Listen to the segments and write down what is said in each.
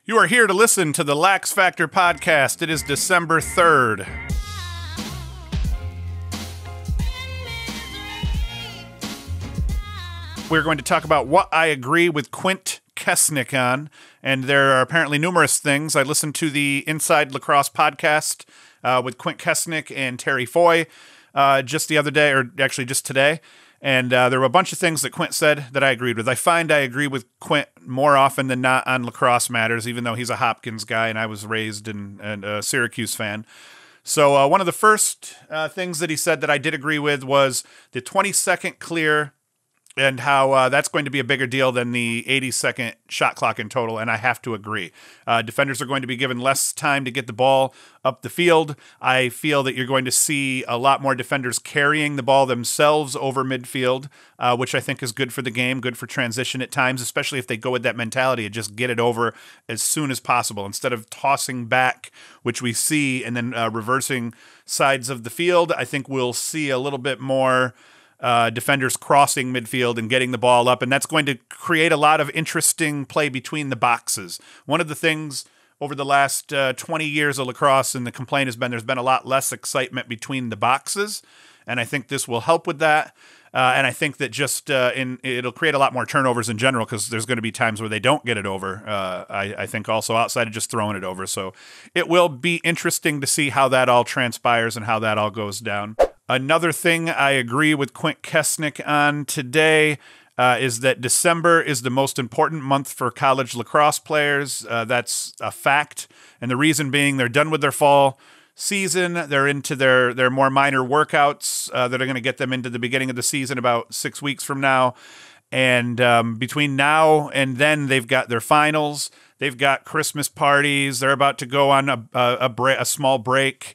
You are here to listen to the LaxFactor podcast. It is December 3rd. We're going to talk about what I agree with Quint Kessenich on, and there are apparently numerous things. I listened to the Inside Lacrosse Podcast with Quint Kessenich and Terry Foy just the other day, or actually just today. And there were a bunch of things that Quint said that I agreed with. I find I agree with Quint more often than not on lacrosse matters, even though he's a Hopkins guy and I was raised and a Syracuse fan. So one of the first things that he said that I did agree with was the 20-second clear and how that's going to be a bigger deal than the 80-second shot clock in total, and I have to agree. Defenders are going to be given less time to get the ball up the field. I feel that you're going to see a lot more defenders carrying the ball themselves over midfield, which I think is good for the game, good for transition at times, especially if they go with that mentality of just get it over as soon as possible instead of tossing back, which we see, and then reversing sides of the field. I think we'll see a little bit more defenders crossing midfield and getting the ball up, and that's going to create a lot of interesting play between the boxes. One of the things over the last 20 years of lacrosse, and the complaint has been there's been a lot less excitement between the boxes, and I think this will help with that. And I think that just it'll create a lot more turnovers in general because there's going to be times where they don't get it over. I think also outside of just throwing it over. So it will be interesting to see how that all transpires and how that all goes down. Another thing I agree with Quint Kessenich on today is that December is the most important month for college lacrosse players. That's a fact. And the reason being they're done with their fall season. They're into their more minor workouts that are going to get them into the beginning of the season about 6 weeks from now. And between now and then, they've got their finals. They've got Christmas parties. They're about to go on a small break.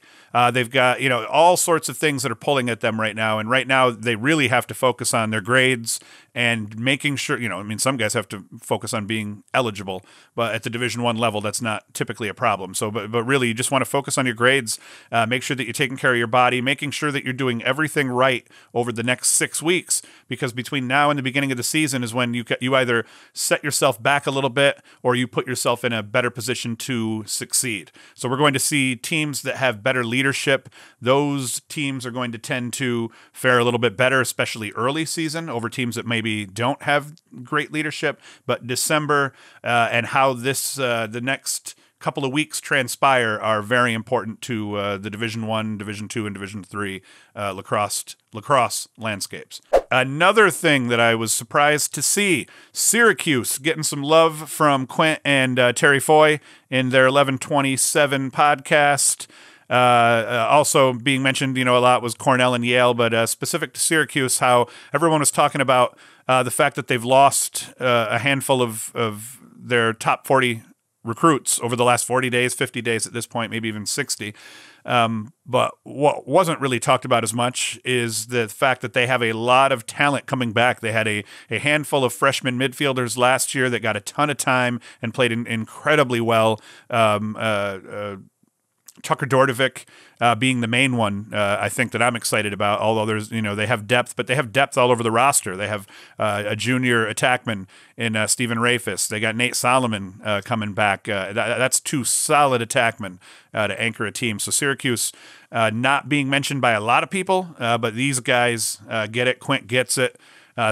They've got, all sorts of things that are pulling at them right now. And right now, they really have to focus on their grades and making sure, some guys have to focus on being eligible, but at the Division I level, that's not typically a problem. So, but really, you just want to focus on your grades, make sure that you're taking care of your body, making sure that you're doing everything right over the next 6 weeks, because between now and the beginning of the season is when you either set yourself back a little bit or you put yourself in a better position to succeed. So we're going to see teams that have better leadership. Those teams are going to tend to fare a little bit better, especially early season, over teams that maybe don't have great leadership. But December and how the next couple of weeks transpire are very important to the Division I, Division II, and Division III lacrosse landscapes. Another thing that I was surprised to see, Syracuse getting some love from Quint and Terry Foy in their 1127 podcast. Also being mentioned, a lot was Cornell and Yale, but specific to Syracuse, how everyone was talking about the fact that they've lost a handful of their top 40 recruits over the last 40 days, 50 days at this point, maybe even 60. But what wasn't really talked about as much is the fact that they have a lot of talent coming back. They had a handful of freshman midfielders last year that got a ton of time and played incredibly well. Tucker Dordovic being the main one, I think that I'm excited about. Although there's, they have depth, but they have depth all over the roster. They have a junior attackman in Stephen Rafis. They got Nate Solomon coming back. That's two solid attackmen to anchor a team. So Syracuse not being mentioned by a lot of people, but these guys get it. Quint gets it.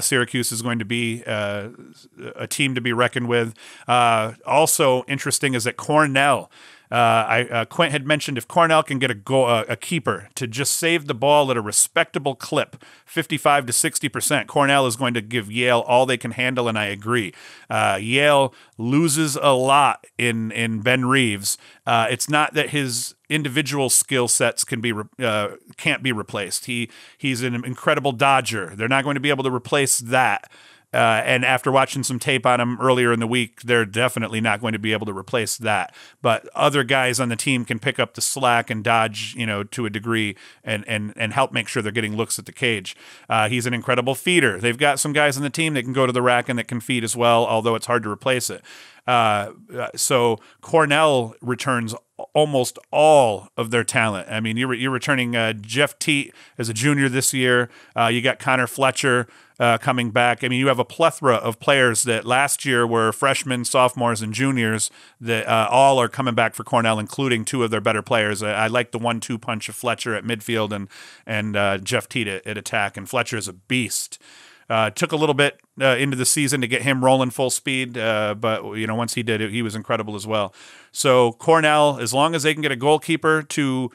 Syracuse is going to be a team to be reckoned with. Also interesting is that Cornell. Quint had mentioned if Cornell can get a keeper to just save the ball at a respectable clip, 55 to 60%, Cornell is going to give Yale all they can handle, and I agree. Yale loses a lot in Ben Reeves. It's not that his individual skill sets can't be replaced. He's an incredible dodger. They're not going to be able to replace that. And after watching some tape on him earlier in the week, they're definitely not going to be able to replace that. But other guys on the team can pick up the slack and dodge, to a degree and help make sure they're getting looks at the cage. He's an incredible feeder. They've got some guys on the team that can go to the rack and that can feed as well, although it's hard to replace it. So Cornell returns almost all of their talent. I mean, you're returning Jeff Teat as a junior this year. You got Connor Fletcher coming back. I mean, you have a plethora of players that last year were freshmen, sophomores, and juniors that all are coming back for Cornell, including two of their better players. I like the 1-2 punch of Fletcher at midfield and Jeff Teat at attack, and Fletcher is a beast. Took a little bit into the season to get him rolling full speed, but once he did it, he was incredible as well. So Cornell, as long as they can get a goalkeeper to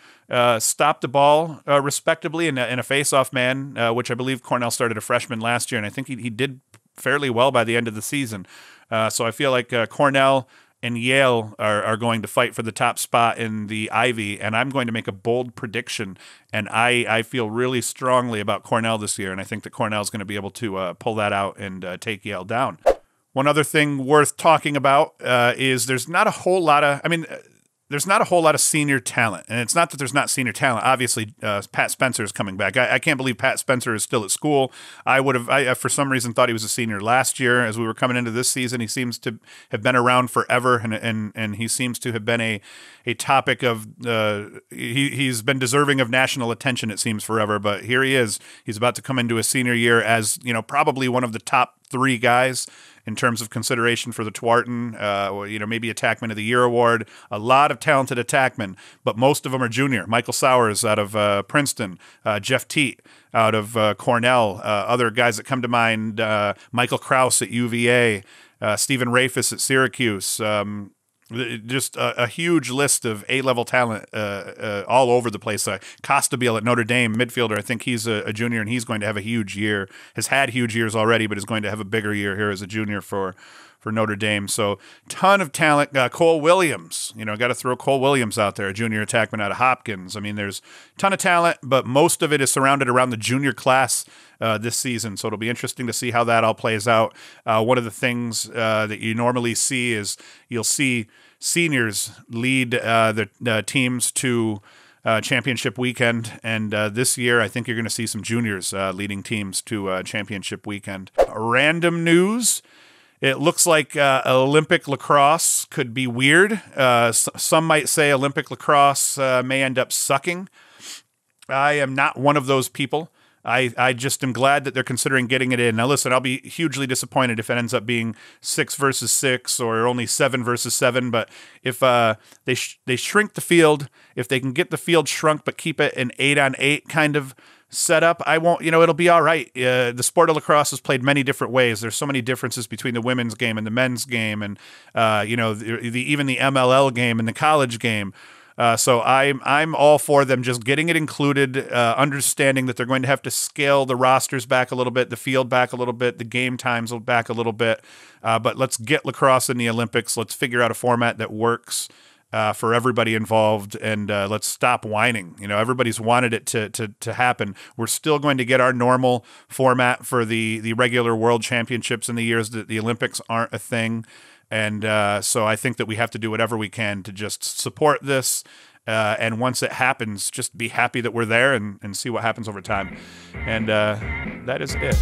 stop the ball respectably in a face-off man, which I believe Cornell started a freshman last year, and I think he did fairly well by the end of the season. So I feel like Cornell and Yale are going to fight for the top spot in the Ivy, and I'm going to make a bold prediction, and I feel really strongly about Cornell this year, and I think that Cornell is going to be able to pull that out and take Yale down. One other thing worth talking about is there's not a whole lot of senior talent, and it's not that there's not senior talent. Obviously, Pat Spencer is coming back. I can't believe Pat Spencer is still at school. I for some reason thought he was a senior last year. As we were coming into this season, he seems to have been around forever, and he seems to have been a topic of he's been deserving of national attention, it seems, forever. But here he is. He's about to come into a senior year as probably one of the top 3 guys in terms of consideration for the Twarton, maybe Attackman of the Year award. A lot of talented attackmen, but most of them are junior. Michael Sowers out of Princeton, Jeff Teat out of Cornell, other guys that come to mind, Michael Krause at UVA, Stephen Rafis at Syracuse. Just a huge list of A-level talent all over the place. Costabile at Notre Dame, midfielder. I think he's a junior, and he's going to have a huge year. Has had huge years already, but is going to have a bigger year here as a junior for Notre Dame. So ton of talent. Col Williams, got to throw Col Williams out there, a junior attackman out of Hopkins. I mean, there's a ton of talent, but most of it is surrounded around the junior class this season. So it'll be interesting to see how that all plays out. One of the things that you normally see is you'll see seniors lead the teams to championship weekend, and this year I think you're going to see some juniors leading teams to championship weekend. Random news. It looks like Olympic lacrosse could be weird. Some might say Olympic lacrosse may end up sucking. I am not one of those people. I just am glad that they're considering getting it in. Now, listen, I'll be hugely disappointed if it ends up being 6 versus 6 or only 7 versus 7. But if they shrink the field, if they can get the field shrunk but keep it an 8-on-8 kind of setup, I won't. It'll be all right. The sport of lacrosse is played many different ways. There's so many differences between the women's game and the men's game, and even the MLL game and the college game. So I'm all for them just getting it included, understanding that they're going to have to scale the rosters back a little bit, the field back a little bit, the game times back a little bit. But let's get lacrosse in the Olympics. Let's figure out a format that works for everybody involved, and let's stop whining. Everybody's wanted it to happen. We're still going to get our normal format for the regular World Championships in the years that the Olympics aren't a thing. And so I think that we have to do whatever we can to just support this. And once it happens, just be happy that we're there and see what happens over time. And that is it.